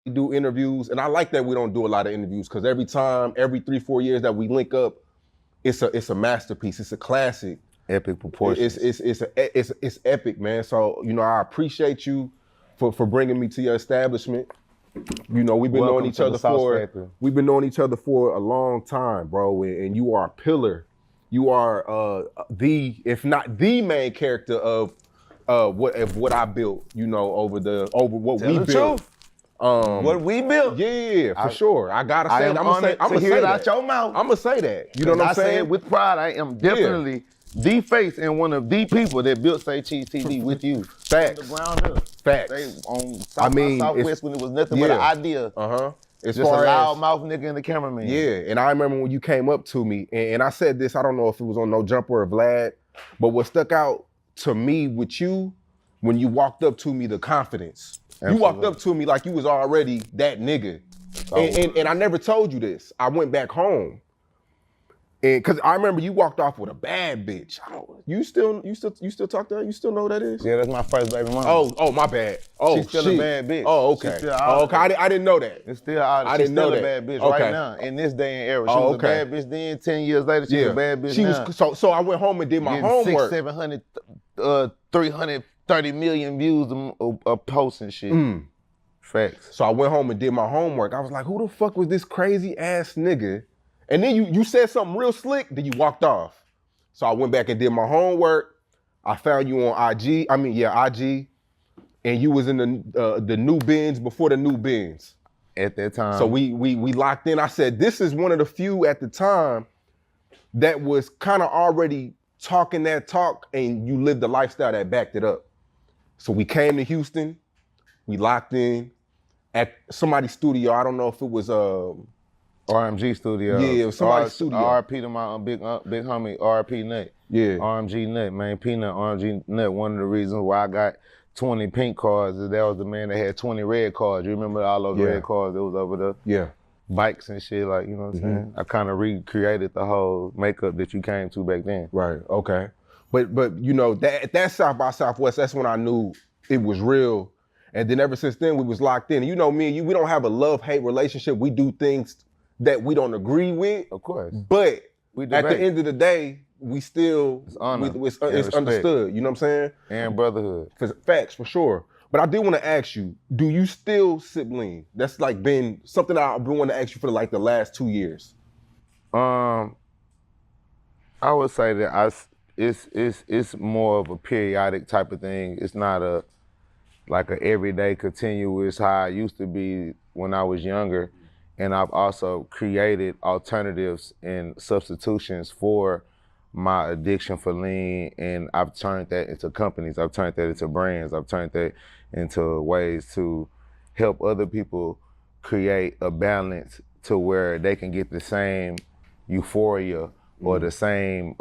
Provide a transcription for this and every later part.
do interviews, and I like that we don't do a lot of interviews because every 3-4 years that we link up, it's a masterpiece. It's a classic. Epic proportions. It's epic, man. So I appreciate you for bringing me to your establishment. We've been knowing each other for a long time, bro. And you are a pillar. You are if not the main character of what I built. Over what we built. What we built? Yeah, for sure. I gotta say that. I'm gonna hear it out your mouth. I'm gonna say that. You know what I'm saying? I say it with pride. I am definitely the face and one of the people that built Say Cheese TV with you. Facts. From the ground up. Facts. They on Southwest when it was nothing but an idea. It's just a loudmouth nigga and the cameraman. Yeah, and I remember when you came up to me, and I said this, I don't know if it was on No Jumper or Vlad, but what stuck out to me with you, when you walked up to me, the confidence. Absolutely. You walked up to me like you was already that nigga. And I never told you this. I went back home. And cause I remember you walked off with a bad bitch. You still talk to her? You still know who that is? Yeah, that's my first baby mama. Oh, my bad. Oh, she's still a bad bitch. Oh, okay. Okay, I didn't know that. It's still out. She's still a bad bitch right now. In this day and era, she was a bad bitch then. 10 years later, she's a bad bitch now. So I went home and did my homework. 600, 700, 330 million views of posts and shit. Facts. So I went home and did my homework. I was like, who the fuck was this crazy ass nigga? And then you said something real slick, then you walked off. So I went back and did my homework. I found you on IG, and you was in the new bins before the new bins. At that time. So we locked in. I said, this is one of the few at the time that was kind of already talking that talk and you lived the lifestyle that backed it up. So we came to Houston, we locked in at somebody's studio. I don't know if it was RMG Studio. Yeah, it was somebody's studio. RP to my big homie, RP Nut. Yeah. RMG Nut, man. Peanut, RMG Nut. One of the reasons why I got 20 pink cards is that was the man that had 20 red cards. You remember all those red cards that was over there? Yeah. Bikes and shit, like, you know what I'm saying? I kind of recreated the whole makeup that you came to back then. Right, okay. But that South by Southwest, that's when I knew it was real. And then ever since then, we was locked in. And you know me and you, we don't have a love-hate relationship. We do things that we don't agree with. Of course. But at the end of the day, we still, it's honor. It's understood, you know what I'm saying? And brotherhood. Facts, for sure. But I did want to ask you, do you still sip lean? That's like been something I've been wanting to ask you for like the last 2 years. I would say that it's more of a periodic type of thing. It's not like a everyday continuous how I used to be when I was younger. And I've also created alternatives and substitutions for my addiction for lean, and I've turned that into companies, I've turned that into brands, I've turned that into ways to help other people create a balance to where they can get the same euphoria or the same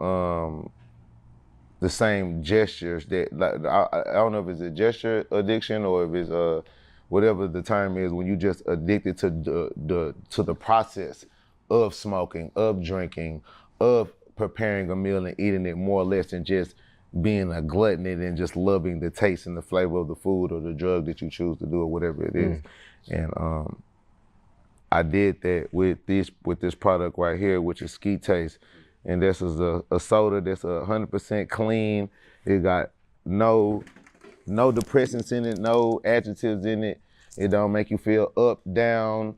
gestures that, like, I don't know if it's a gesture addiction or if it's whatever the term is, when you just addicted to the process of smoking, of drinking, of preparing a meal and eating it more or less than just being a glutton and just loving the taste and the flavor of the food or the drug that you choose to do or whatever it is. And I did that with this product right here, which is Ski Taste. And this is a soda that's 100% clean. It got no depressants in it, no adjectives in it. It don't make you feel up, down.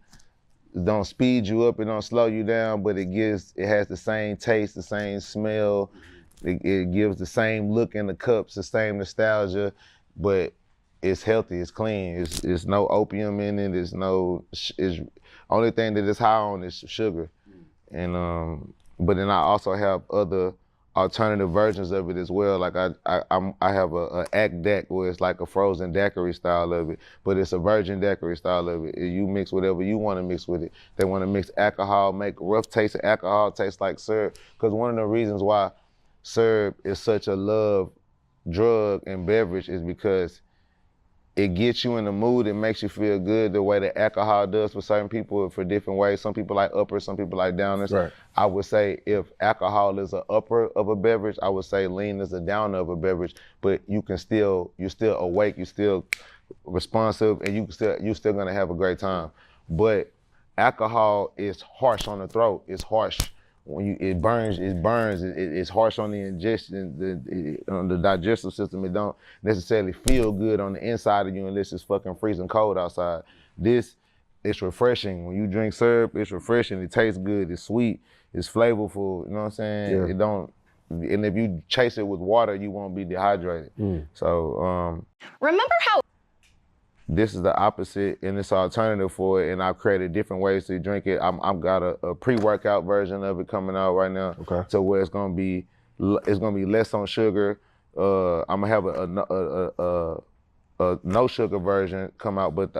It don't speed you up, it don't slow you down, but it has the same taste, the same smell. It gives the same look in the cups, the same nostalgia, but it's healthy, it's clean. It's no opium in it. It's only thing that it's high on is sugar. And but then I also have other alternative versions of it as well. Like I have a Act Deck where it's like a frozen daiquiri style of it, but it's a virgin daiquiri style of it. You mix whatever you want to mix with it. They want to mix alcohol, make rough taste of alcohol taste like syrup. Because one of the reasons why syrup is such a love drug and beverage is because it gets you in the mood, it makes you feel good the way that alcohol does for certain people for different ways. Some people like uppers, some people like downers. Right. I would say if alcohol is an upper of a beverage, I would say lean is a downer of a beverage, but you're still awake, you're still responsive, and you still gonna have a great time. But alcohol is harsh on the throat. It's harsh when it burns. It's harsh on the ingestion, on the digestive system. It don't necessarily feel good on the inside of you unless it's fucking freezing cold outside. This, it's refreshing. When you drink syrup, it's refreshing. It tastes good. It's sweet. It's flavorful. You know what I'm saying? Yeah. It don't. And if you chase it with water, you won't be dehydrated. So Remember how this is the opposite, and it's an alternative for it. And I've created different ways to drink it. I've got a pre-workout version of it coming out right now. Okay. So where it's gonna be less on sugar. I'm gonna have a no sugar version come out, but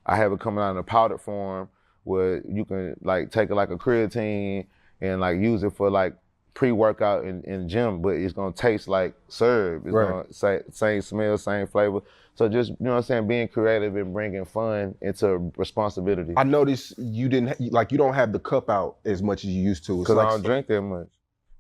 I have it coming out in a powdered form where you can like take it like a creatine and like use it for like pre-workout in gym, but it's gonna taste like syrup. It's gonna same smell, same flavor. So just, you know what I'm saying, being creative and bringing fun into responsibility. I noticed you don't have the cup out as much as you used to. Because I don't drink that much.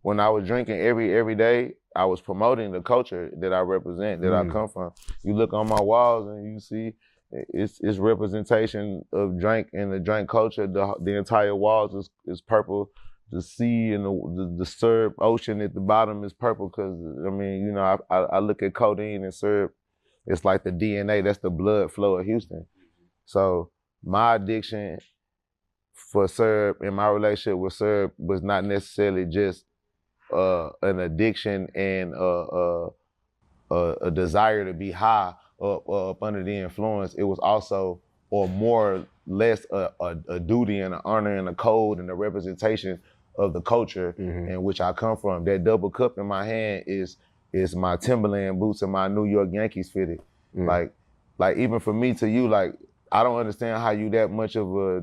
When I was drinking every day, I was promoting the culture that I represent, that I come from. You look on my walls and you see it's representation of drink and the drink culture. The entire walls is purple. The sea and the syrup ocean at the bottom is purple because, I mean, you know, I look at codeine and syrup. It's like the DNA, that's the blood flow of Houston. So my addiction for syrup and my relationship with syrup was not necessarily just an addiction and a desire to be high up under the influence. It was also, or more or less, a duty and an honor and a code and a representation of the culture in which I come from. That double cup in my hand is my Timberland boots and my New York Yankees fitted. Like even for me to you, like, I don't understand how you that much of a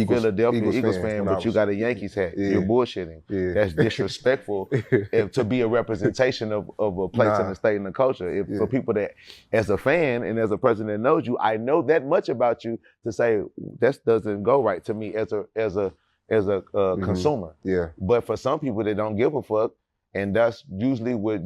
Philadelphia Eagles fan, but you got a Yankees hat. You're bullshitting. That's disrespectful to be a representation of a place in the state and the culture. For people that, as a fan and as a person that knows you, I know that much about you to say that doesn't go right to me as a consumer. But for some people that don't give a fuck, and that's usually what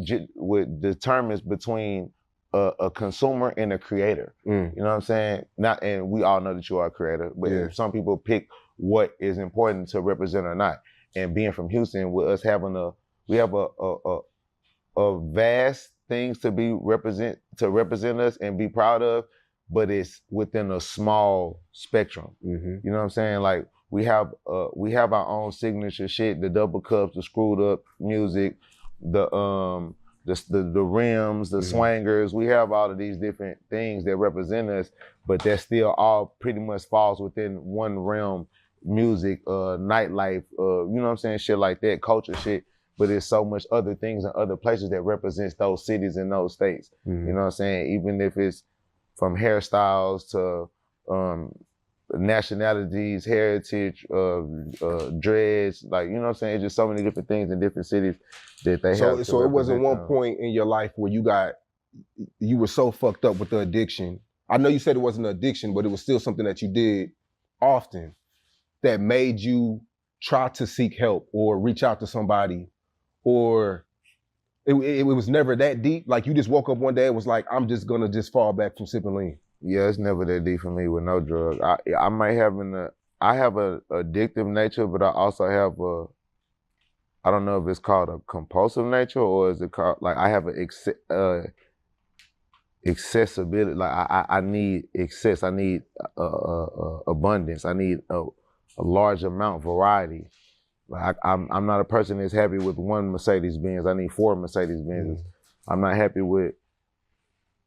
determines between a consumer and a creator. You know what I'm saying? And we all know that you are a creator, but some people pick what is important to represent or not. And being from Houston, with us having we have a vast things to represent us and be proud of, but it's within a small spectrum. You know what I'm saying? Like we have our own signature shit, the double cups, the screwed up music, the rims, the swangers. We have all of these different things that represent us, but that still all pretty much falls within one realm: music, nightlife, you know what I'm saying, shit like that, culture shit. But there's so much other things in other places that represents those cities and those states. You know what I'm saying? Even if it's from hairstyles to nationalities, heritage, dreads, like, you know what I'm saying? It's just so many different things in different cities that they have. So it wasn't one point in your life where you were so fucked up with the addiction. I know you said it wasn't an addiction, but it was still something that you did often that made you try to seek help or reach out to somebody, or it was never that deep. Like you just woke up one day and was like, I'm just gonna just fall back from sipping lean. Yeah, it's never that deep for me with no drug. I might have I have a addictive nature, but I also have I don't know if it's called a compulsive nature or is it called, like, I have a accessibility. Like I need excess. I need abundance. I need a large amount, variety. Like I'm not a person that's happy with one Mercedes Benz. I need 4 Mercedes Benzes. I'm not happy with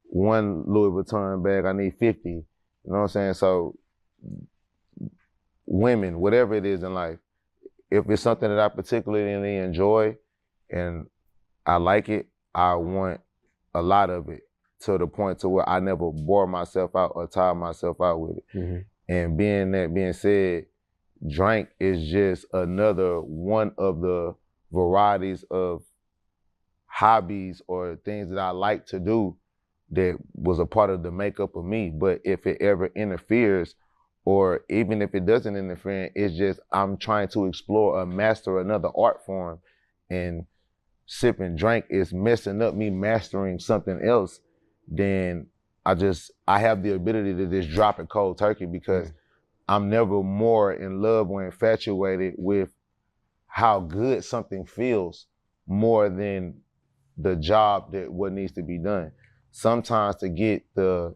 one Louis Vuitton bag. I need 50. You know what I'm saying? So women, whatever it is in life, if it's something that I particularly enjoy and I like it, I want a lot of it, to the point to where I never bore myself out or tire myself out with it. And being said, drink is just another one of the varieties of hobbies or things that I like to do that was a part of the makeup of me. But if it ever interferes, or even if it doesn't interfere, it's just I'm trying to explore or master another art form, and sipping drink is messing up me mastering something else, then I have the ability to just drop it cold turkey because I'm never more in love or infatuated with how good something feels more than the job that what needs to be done. Sometimes to get the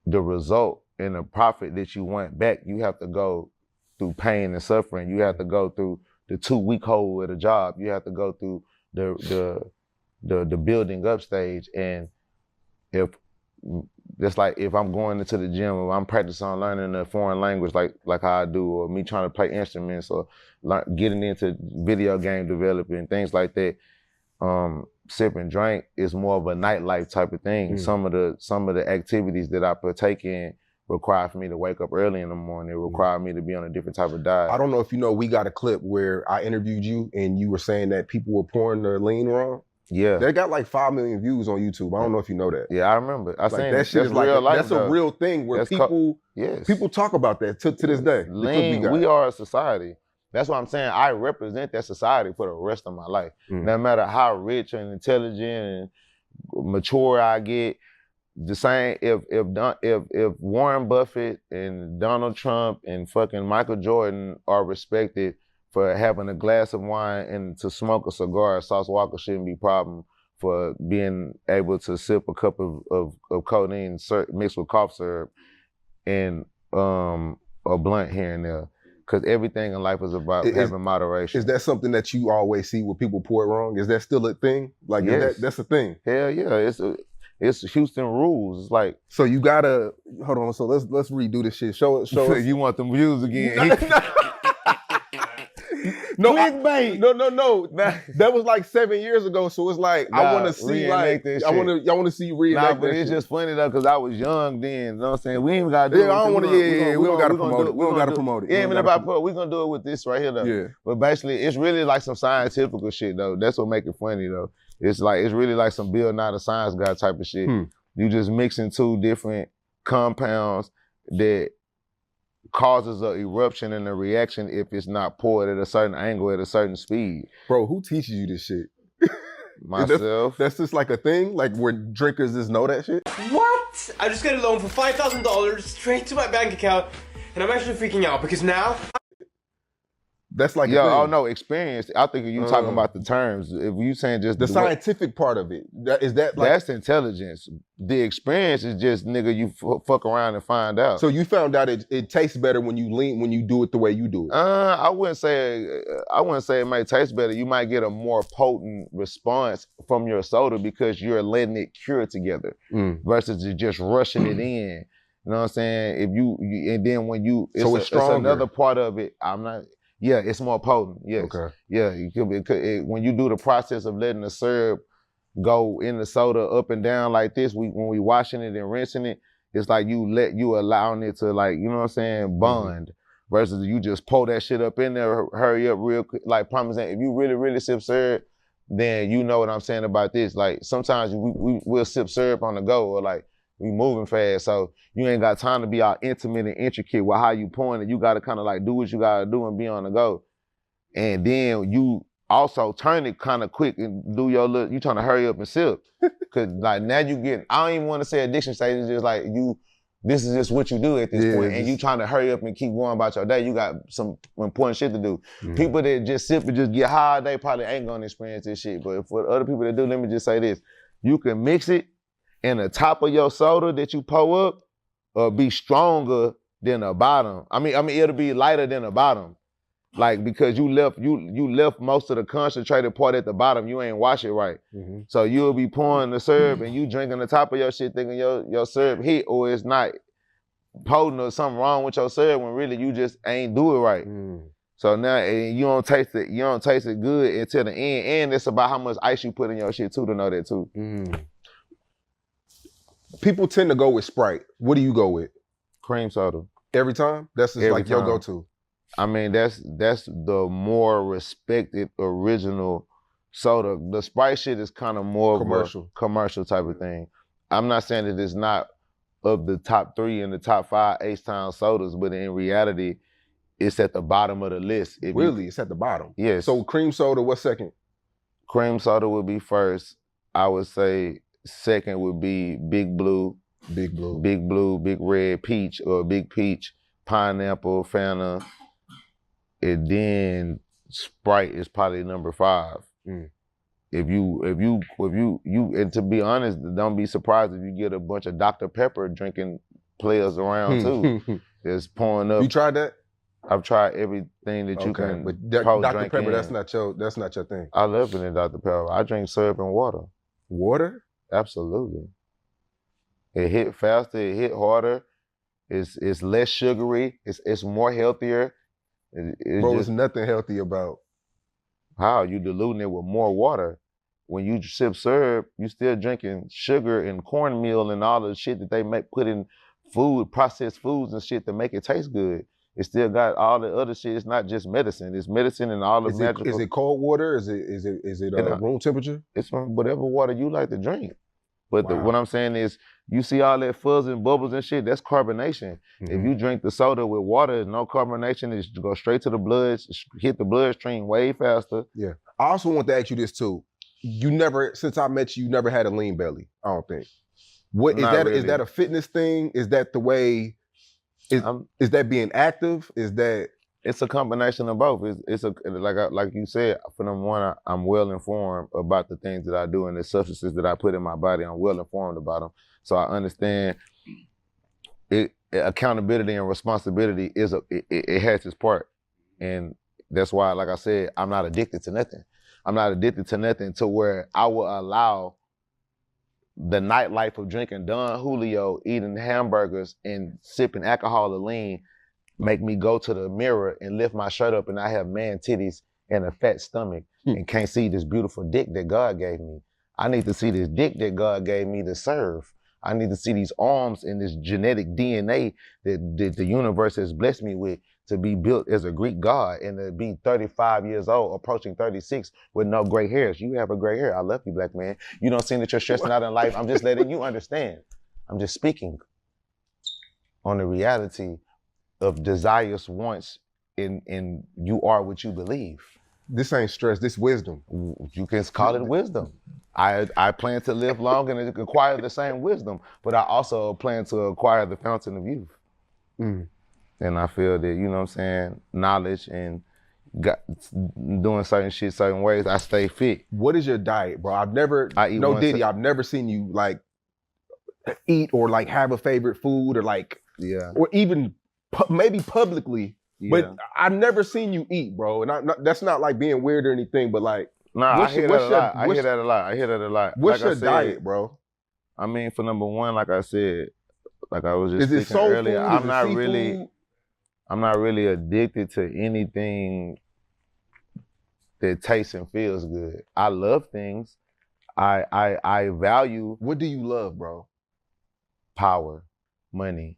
result and the profit that you want back, you have to go through pain and suffering. You have to go through the 2-week hole at a job. You have to go through the building up stage. And if just like if I'm going into the gym or I'm practicing on learning a foreign language like how I do, or me trying to play instruments or getting into video game developing, things like that, sip and drink is more of a nightlife type of thing. Some of the activities that I partake in require for me to wake up early in the morning. It require me to be on a different type of diet. I don't know if you know, we got a clip where I interviewed you and you were saying that people were pouring their lean wrong. Yeah. They got like 5 million views on YouTube. I don't know if you know that. Yeah, I remember. I seen that shit is like real life, that's a real thing where people talk about that to this day. Lean, we are a society. That's what I'm saying. I represent that society for the rest of my life. No matter how rich and intelligent and mature I get, the same if Warren Buffett and Donald Trump and fucking Michael Jordan are respected for having a glass of wine and to smoke a cigar, Sauce Walka shouldn't be a problem for being able to sip a cup of codeine mixed with cough syrup and a blunt here and there. Because everything in life is about having moderation. Is that something that you always see where people pour it wrong? Is that still a thing? Like, yes. that's a thing? Hell yeah, it's Houston rules. It's like, so you gotta hold on. So let's redo this shit. Show us. You want them views again? No, no. That was like 7 years ago. So it's like I want to see like I want to see you reenact. Nah, but it's just funny though because I was young then. You know what I'm saying? We ain't gotta do it. I don't want to. We don't gotta promote it. We don't gotta promote it. Yeah, even if I put, we're gonna do it with this right here though. Yeah. But basically, it's really like some scientific shit though. That's what make it funny though. It's really like some Bill Nye the Science Guy type of shit. You just mixing 2 different compounds that causes an eruption and a reaction if it's not poured at a certain angle at a certain speed. Bro, who teaches you this shit? Myself. That's just like a thing? Like where drinkers just know that shit? What? I just got a loan for $5,000 straight to my bank account and I'm actually freaking out because now... That's like oh no, experience. I think you talking about the terms. If you saying just the scientific part of it, is that like, that's intelligence. The experience is just nigga, you fuck around and find out. So you found out it tastes better when you do it the way you do it. I wouldn't say it might taste better. You might get a more potent response from your soda because you're letting it cure together versus just rushing it in. You know what I'm saying? And then when you, it's another part of it. Yeah, it's more potent. Yes. Okay. Yeah, when you do the process of letting the syrup go in the soda up and down like this, when we washing it and rinsing it, it's like you allowing it to, like, you know what I'm saying, bond. Versus you just pull that shit up in there, hurry up real quick. Like, promise, if you really sip syrup, then you know what I'm saying about this. Like, sometimes we'll sip syrup on the go, or like we moving fast, so you ain't got time to be all intimate and intricate with how you pouring it. You gotta kind of like do what you gotta do and be on the go. And then you also turn it kind of quick and do your little, you trying to hurry up and sip. Cause like now you get, I don't even want to say addiction stage, it's just like this is just what you do at this point, and you trying to hurry up and keep going about your day. You got some important shit to do. People that just sip and just get high, they probably ain't gonna experience this shit. But for other people that do, let me just say this. You can mix it, and the top of your soda that you pour up be stronger than the bottom. I mean, it'll be lighter than the bottom. Like, because you left most of the concentrated part at the bottom, you ain't wash it right. So you'll be pouring the syrup and you drinking the top of your shit thinking your syrup hit, or it's not potent or something wrong with your syrup when really you just ain't do it right. So now you don't taste it good until the end. And it's about how much ice you put in your shit too, to know that too. People tend to go with Sprite. What do you go with? Cream soda. Every time? That's just like your go-to. I mean, that's the more respected original soda. The Sprite shit is kind of more of a commercial type of thing. I'm not saying that it's not of the top 3 and the top 5 H-Town sodas, but in reality, it's at the bottom of the list. It's at the bottom? Yes. So cream soda, what's second? Cream soda would be first. I would say Second would be Big Blue, Big Blue. Big Red, Peach, or Big Peach, Pineapple, Fanta, and then Sprite is probably number 5. If you, and to be honest, don't be surprised if you get a bunch of Dr. Pepper drinking players around too. It's pouring up. You tried that? I've tried everything that you can. But Dr. Dr. Pepper, that's not your thing. I love it in Dr. Pepper. I drink syrup and water. Water? Absolutely. It hit faster. It hit harder. It's less sugary. It's more healthier. Bro, there's nothing healthy about. How you diluting it with more water? When you sip syrup, you still drinking sugar and cornmeal and all the shit that they put in food, processed foods and shit to make it taste good. It still got all the other shit. It's not just medicine. It's medicine and all the magical. Is it cold water? Is it room temperature? It's whatever water you like to drink. But Wow. what I'm saying is, you see all that fuzz and bubbles and shit, that's carbonation. If you drink the soda with water, no carbonation, it go straight to the blood, hit the bloodstream way faster. Yeah. I also want to ask you this too. You never, since I met you never had a lean belly, I don't think. What is Not that? really. Is that a fitness thing? Is that the way? Is that being active? Is that? It's a combination of both. Like you said, for number one, I'm well informed about the things that I do and the substances that I put in my body. I'm well informed about them, so I understand it. Accountability and responsibility it has its part, and that's why, like I said, I'm not addicted to nothing. I'm not addicted to nothing to where I will allow the nightlife of drinking Don Julio, eating hamburgers, and sipping alcohol or lean make me go to the mirror and lift my shirt up and I have man titties and a fat stomach and can't see this beautiful dick that God gave me. I need to see this dick that God gave me to serve. I need to see these arms and this genetic DNA that the universe has blessed me with to be built as a Greek god and to be 35 years old, approaching 36 with no gray hairs. You have a gray hair. I love you, black man. You don't seem that you're stressing out in life. I'm just letting you understand. I'm just speaking on the reality of desires, wants, and you are what you believe. This ain't stress, this wisdom. You can call it wisdom. I plan to live long and acquire the same wisdom, but I also plan to acquire the fountain of youth. And I feel that, you know what I'm saying, knowledge and doing certain shit certain ways, I stay fit. What is your diet, bro? I've never seen you like eat or like have a favorite food or like, or even maybe publicly, but I've never seen you eat, bro. And that's not like being weird or anything, but like, I hear that a lot. What's your diet, bro? I mean, for number one, like I said, like I was just speaking soul earlier, food? I'm not really addicted to anything that tastes and feels good. I love things. I value. What do you love, bro? Power, money,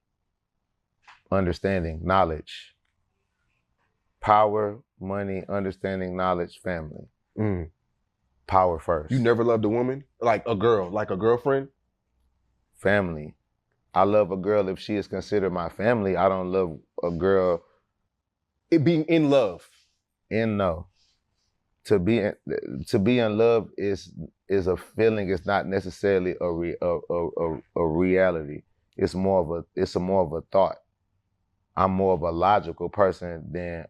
understanding, knowledge. Power, money, understanding, knowledge, family. Power first. You never loved a woman? Like a girl, like a girlfriend? Family. I love a girl if she is considered my family. I don't love a girl. It being in love. No. To be in love is a feeling. It's not necessarily a reality. It's more of a thought. I'm more of a logical person than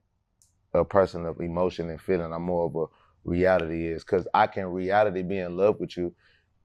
a person of emotion and feeling. I'm more of a reality is, because I can reality be in love with you,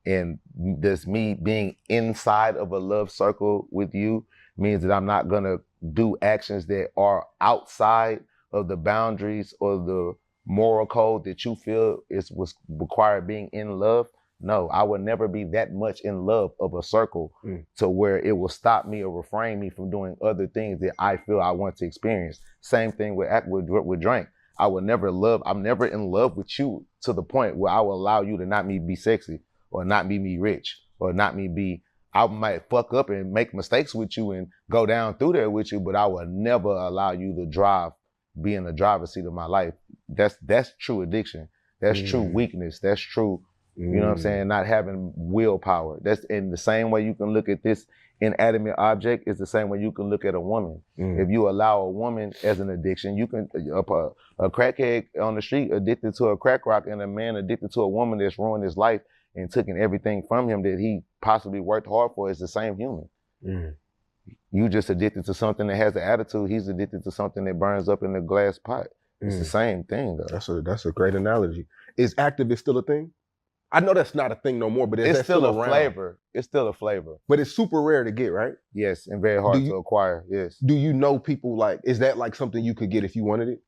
and this me being inside of a love circle with you means that I'm not gonna do actions that are outside of the boundaries or the moral code that you feel was required being in love. No, I would never be that much in love of a circle to where it will stop me or refrain me from doing other things that I feel I want to experience. Same thing with drink. I'm never in love with you to the point where I will allow you to not me be sexy or not me rich or not me be, I might fuck up and make mistakes with you and go down through there with you, but I will never allow you to be in the driver's seat of my life. That's true addiction. That's true weakness. That's true, you know what I'm saying, not having willpower. That's in the same way you can look at this inanimate object is the same way you can look at a woman. If you allow a woman as an addiction, you can, a crackhead on the street addicted to a crack rock and a man addicted to a woman that's ruined his life and taking everything from him that he possibly worked hard for is the same human. Mm. You just addicted to something that has an attitude. He's addicted to something that burns up in the glass pot. It's the same thing, though. That's a great analogy. Is activist still a thing? I know that's not a thing no more, but It's still a around? flavor. It's still a flavor. But it's super rare to get, right? Yes, and very hard to acquire. Yes. Do you know people like? Is that like something you could get if you wanted it?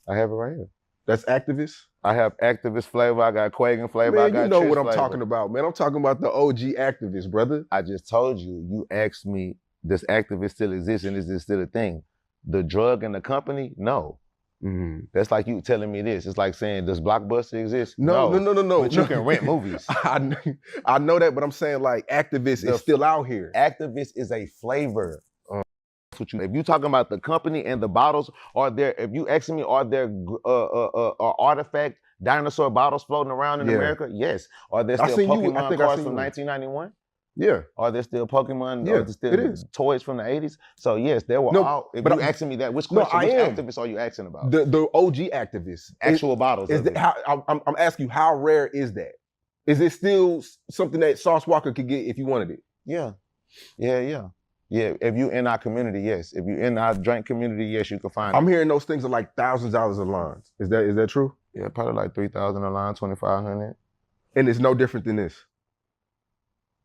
I have it right here. That's activist. I have activist flavor. I got Quagan flavor. Man, I got you know Trish what I'm flavor. talking about, man. I'm talking about the OG activist, brother. I just told you. You asked me, does activist still exist and is this still a thing? The drug and the company, no. Mm-hmm. That's like you telling me this. It's like saying, does Blockbuster exist? No. But you can rent movies. I know that, but I'm saying like activist is still out here. Activist is a flavor. If you talking about the company and the bottles, if you asking me, are there artifact dinosaur bottles floating around in America? Yes. Are there still Pokemon cards from 1991? Yeah. Are there still Pokemon? Yeah, Are there still toys from the 80s? So yes, there were all. If you asking me that, which question, which activists are you asking about? The OG activists. Actual bottles. I'm asking you, how rare is that? Is it still something that Sauce Walka could get if you wanted it? Yeah. If you in our community, yes. If you in our drink community, yes, you can find it. I'm hearing those things are like $thousands of lines. Is that true? Yeah, probably like 3,000 a line, 2,500. And it's no different than this.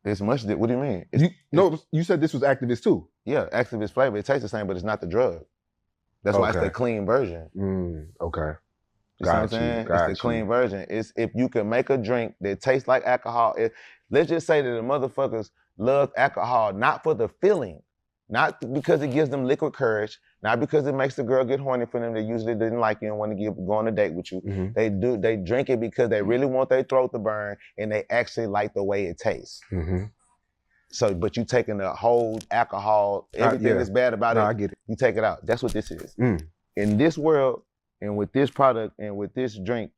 It's much. What do you mean? You said this was activist too. Yeah, activist flavor. It tastes the same, but it's not the drug. That's why it's the clean version. Okay. You see what I'm saying? It's the clean version. It's if you can make a drink that tastes like alcohol. Let's just say that the motherfuckers love alcohol not for the feeling, not because it gives them liquid courage, not because it makes the girl get horny for them. They usually didn't like you and want to go on a date with you. Mm-hmm. They drink it because they really want their throat to burn and they actually like the way it tastes. Mm-hmm. So, but you taking the whole alcohol, everything that's bad about it, I get it. You take it out. That's what this is. In this world and with this product and with this drink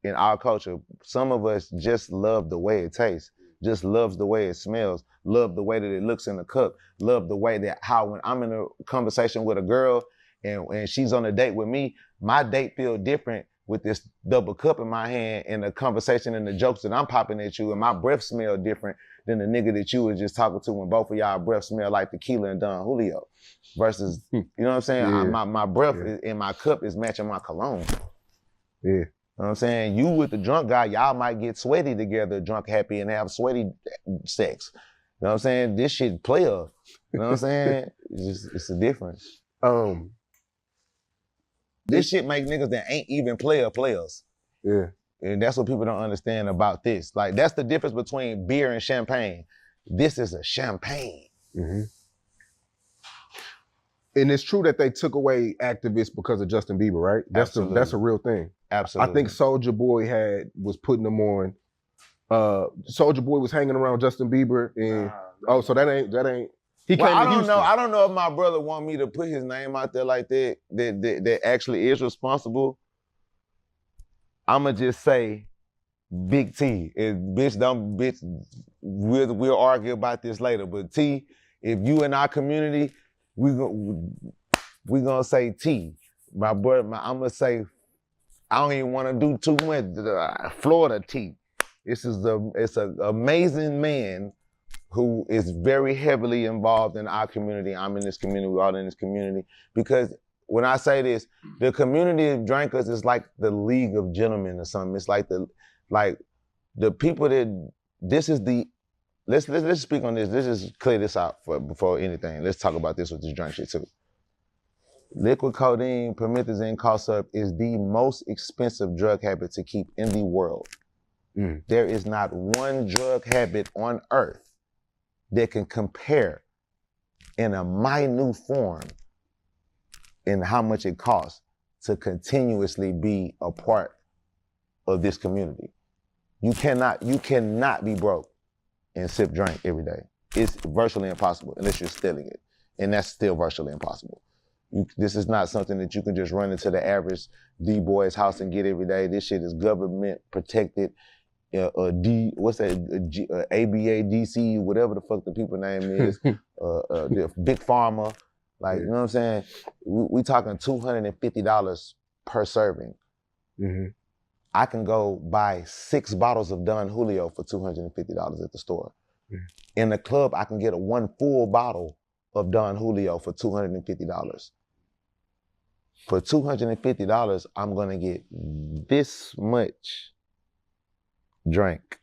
in our culture, some of us just love the way it tastes. Just loves the way it smells, love the way that it looks in the cup, love the way that how when I'm in a conversation with a girl and she's on a date with me, my date feel different with this double cup in my hand and the conversation and the jokes that I'm popping at you, and my breath smell different than the nigga that you was just talking to when both of y'all breath smell like tequila and Don Julio. Versus, you know what I'm saying? Yeah. My breath in my cup is matching my cologne. Yeah. You know what I'm saying? You with the drunk guy, y'all might get sweaty together, drunk happy, and have sweaty sex. You know what I'm saying? This shit player. You know what I'm saying? It's a difference. This shit make niggas that ain't even players. Yeah. And that's what people don't understand about this. Like, that's the difference between beer and champagne. This is a champagne. Mm-hmm. And it's true that they took away activists because of Justin Bieber, right? That's a real thing. Absolutely. I think Soulja Boy was putting them on. Soulja Boy was hanging around Justin Bieber, and so that ain't. He came to Houston. I don't know if my brother want me to put his name out there like that. That actually is responsible. I'ma just say, Big T. We'll argue about this later. But T, if you in our community, we gonna say T. My brother, I'm gonna say, I don't even want to do too much. Florida T. It's an amazing man who is very heavily involved in our community. I'm in this community, we're all in this community. Because when I say this, the community of drinkers is like the League of Gentlemen or something. It's like the people that, let's speak on this. Let's just clear this out before anything. Let's talk about this with this drink shit too. Liquid codeine, promethazine, cough syrup is the most expensive drug habit to keep in the world. There is not one drug habit on earth that can compare in a minute form in how much it costs to continuously be a part of this community. You cannot be broke and sip drink every day. It's virtually impossible unless you're stealing it. And that's still virtually impossible. This is not something that you can just run into the average D-boy's house and get every day. This shit is government protected. ABA, DC, whatever the fuck the people name is, the Big Pharma, like, you know what I'm saying? We talking $250 per serving. Mm-hmm. I can go buy 6 bottles of Don Julio for $250 at the store. In the club, I can get one full bottle of Don Julio for $250. For $250, I'm gonna get this much drink.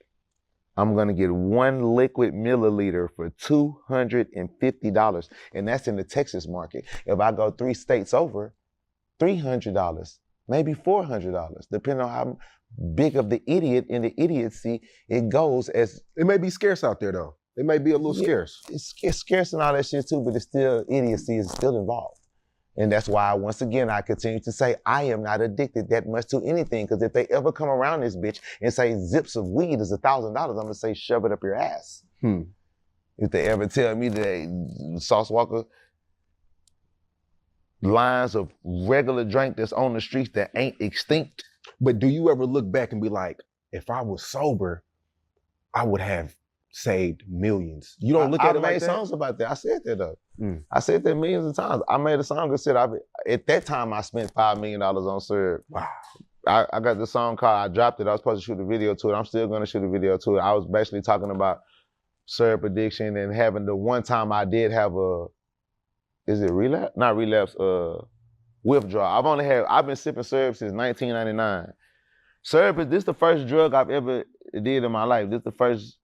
I'm gonna get 1 liquid milliliter for $250, and that's in the Texas market. If I go 3 states over, $300, maybe $400, depending on how big of the idiot in the idiocy it goes. As It may be scarce out there though. It may be a little scarce. It's scarce and all that shit too, but it's still, idiocy is still involved. And that's why, once again, I continue to say I am not addicted that much to anything, because if they ever come around this bitch and say zips of weed is $1,000, I'm gonna say shove it up your ass. If they ever tell me that Sauce Walka lines of regular drink that's on the streets that ain't extinct. But do you ever look back and be like, if I was sober, I would have saved millions? You don't look at it like that? I made songs about that. I said that though. I said that millions of times. I made a song that said, at that time I spent $5 million on syrup. Wow. I got the song called, I dropped it. I was supposed to shoot a video to it. I'm still gonna shoot a video to it. I was basically talking about syrup addiction and having the one time I did have is it relapse? Not relapse, withdrawal. I've been sipping syrup since 1999. Syrup, this is the first drug I've ever did in my life. This is the first,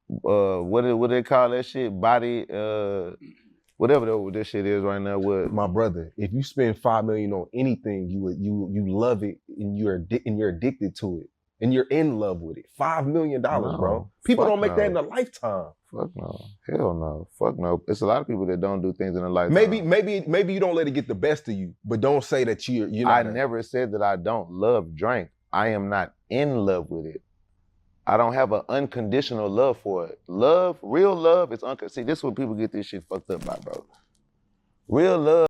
what do they call that shit? Body, whatever this shit is right now. My brother, if you spend $5 million on anything, you love it and you're addicted to it and you're in love with it. $5 million, bro. People don't make that in a lifetime. Fuck no. Hell no. Fuck no. It's a lot of people that don't do things in a lifetime. Maybe you don't let it get the best of you, but don't say that you're not. I never said that I don't love drink. I am not in love with it. I don't have an unconditional love for it. Love, real love is unconditional. See, this is what people get this shit fucked up by, bro. Real love